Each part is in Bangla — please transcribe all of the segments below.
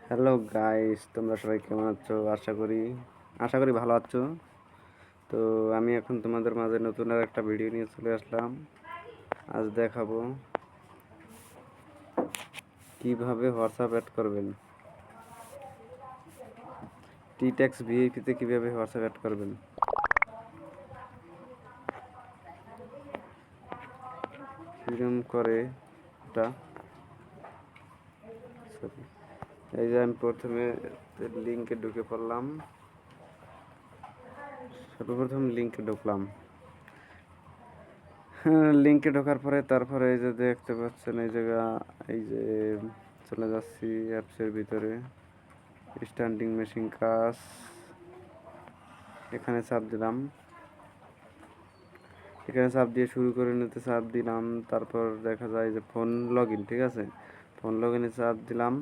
হ্যালো গাইস, তোমরা সবাই কেমন আছো? আশা করি ভালো আছো। তো আমি এখন তোমাদের মাঝে নতুন আর একটা ভিডিও নিয়ে চলে আসলাম। আজ দেখাবো কিভাবে হোয়াটসঅ্যাপ অ্যাড করবেন। টিটেক্স ভিআইপিতে কিভাবে হোয়াটসঅ্যাপ অ্যাড করবেন। কিরকম করে এটা, সরি, এই যে আমি প্রথমে লিঙ্কে ঢুকে পড়লাম। সর্বপ্রথম লিঙ্কে ঢুকলাম। লিঙ্কে ঢোকার পরে তারপরে এই যে দেখতে পাচ্ছেন এই যে চলে যাচ্ছি অ্যাপসের ভিতরে। স্ট্যান্ডিং মেশিন কাজ, এখানে চাপ দিলাম। এখানে চাপ দিয়ে শুরু করে নিতে চাপ দিলাম। তারপর দেখা যায় যে ফোন লগ ইন, ঠিক আছে, ফোন লগ ইনে চাপ দিলাম।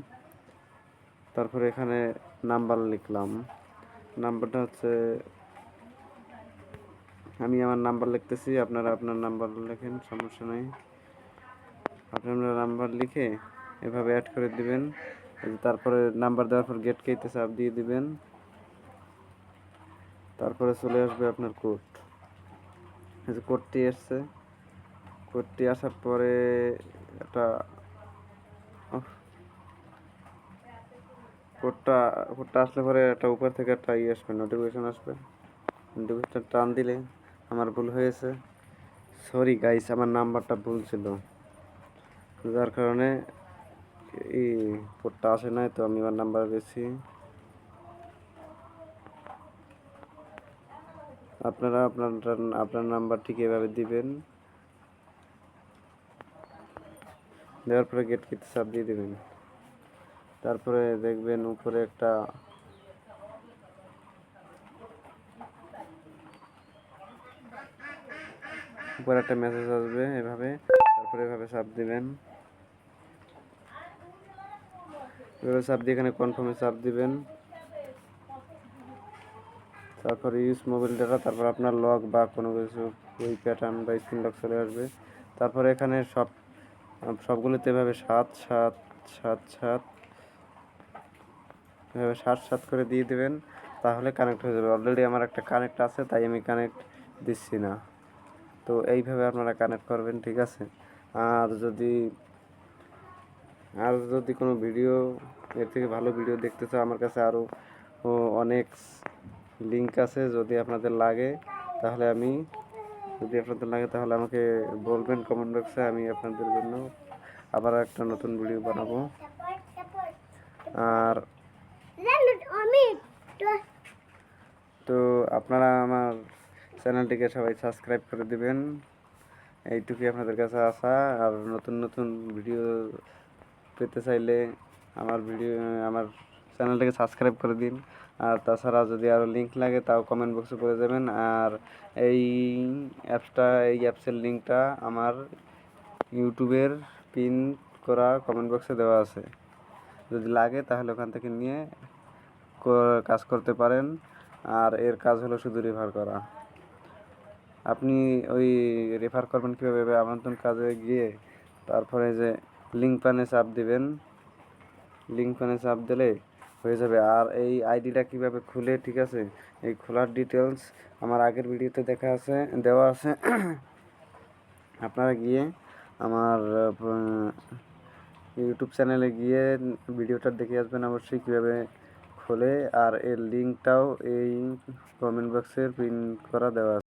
তারপরে এখানে নাম্বার লিখলাম। নাম্বারটা হচ্ছে, আমি আমার নাম্বার লিখতেছি, আপনারা আপনার নাম্বার লেখেন, সমস্যা নেই। আপনার নাম্বার লিখে এভাবে অ্যাড করে দিবেন। তারপরে নাম্বার দেওয়ার পর গেট কেতে চাপ দিয়ে দিবেন। তারপরে চলে আসবে আপনার কোড। এই যে কোডটি এসছে, কোডটি আসার পরে একটা কোডটা আসলে পরে একটা উপর থেকে একটা আসবে, নোটিফিকেশন আসবে। নোটিফিকেশন টান দিলে আমার ভুল হয়েছে, সরি গাইস, আমার নাম্বারটা ভুল ছিল, যার কারণে এই কোডটা আসে নাই। তো আমি আমার নাম্বার দিয়েছি, আপনারা আপনার নাম্বার ঠিক এভাবে দিবেন। দেওয়ার পরে গেট কিতে চাপ দিয়ে দেবেন। তারপরে দেখবেন উপরে একটা মেসেজ আসবে এভাবে। তারপরে এভাবে চাপ দিবেন। এভাবে চাপ দিয়ে এখানে কনফার্মে চাপ দিবেন। তারপর ইউজ মোবাইল ডাটা, তারপর আপনার লক বা কোনো কিছু ওই প্যাটার্ন বা স্ক্রিন লক চলে আসবে। তারপরে এখানে সবগুলোতে এভাবে 7 7 7 7 এভাবে 7 7 করে দিয়ে দেবেন। তাহলে কানেক্ট হয়ে যাবে। অলরেডি আমার একটা কানেক্ট আছে, তাই আমি কানেক্ট দিচ্ছি না। তো এইভাবে আপনারা কানেক্ট করবেন, ঠিক আছে। আর যদি কোনো ভিডিও, এর থেকে ভালো ভিডিও দেখতে চাও, আমার কাছে আরও অনেক লিঙ্ক আছে। যদি আপনাদের লাগে তাহলে আমাকে বলবেন কমেন্ট বক্সে, আমি আপনাদের জন্য আবার একটা নতুন ভিডিও বানাবো। আর তো আপনারা আমার চ্যানেলটিকে সবাই সাবস্ক্রাইব করে দিবেন, এইটুকুই আপনাদের কাছে আসা। আর নতুন নতুন ভিডিও পেতে চাইলে আমার চ্যানেলটাকে সাবস্ক্রাইব করে দিন। আর তাছাড়া যদি আরও লিঙ্ক লাগে তাও কমেন্ট বক্সে করে দেবেন। আর এই অ্যাপসের লিঙ্কটা আমার ইউটিউবের পিন করা কমেন্ট বক্সে দেওয়া আছে। যদি লাগে তাহলে ওখান থেকে নিয়ে কাজ করতে পারেন। আর এর কাজ হলো শুধু রেফার করা। আপনি ওই রেফার করবেন কীভাবে? আমন্ত্রণ কাজে গিয়ে তারপরে যে লিঙ্ক প্যানে চাপ দিবেন। লিঙ্ক প্যানে চাপ দিলে হয়ে যাবে। আর এই আইডিটা কিভাবে খুলে, ঠিক আছে, এই খোলার ডিটেলস আমার আগের ভিডিওতে দেওয়া আছে। আপনারা গিয়ে আমার ইউটিউব চ্যানেলে গিয়ে ভিডিওটা দেখে আসবেন অবশ্যই কীভাবে খোলে। আর এর লিঙ্কটাও এই কমেন্ট বক্সের পিন করা দেওয়া আছে।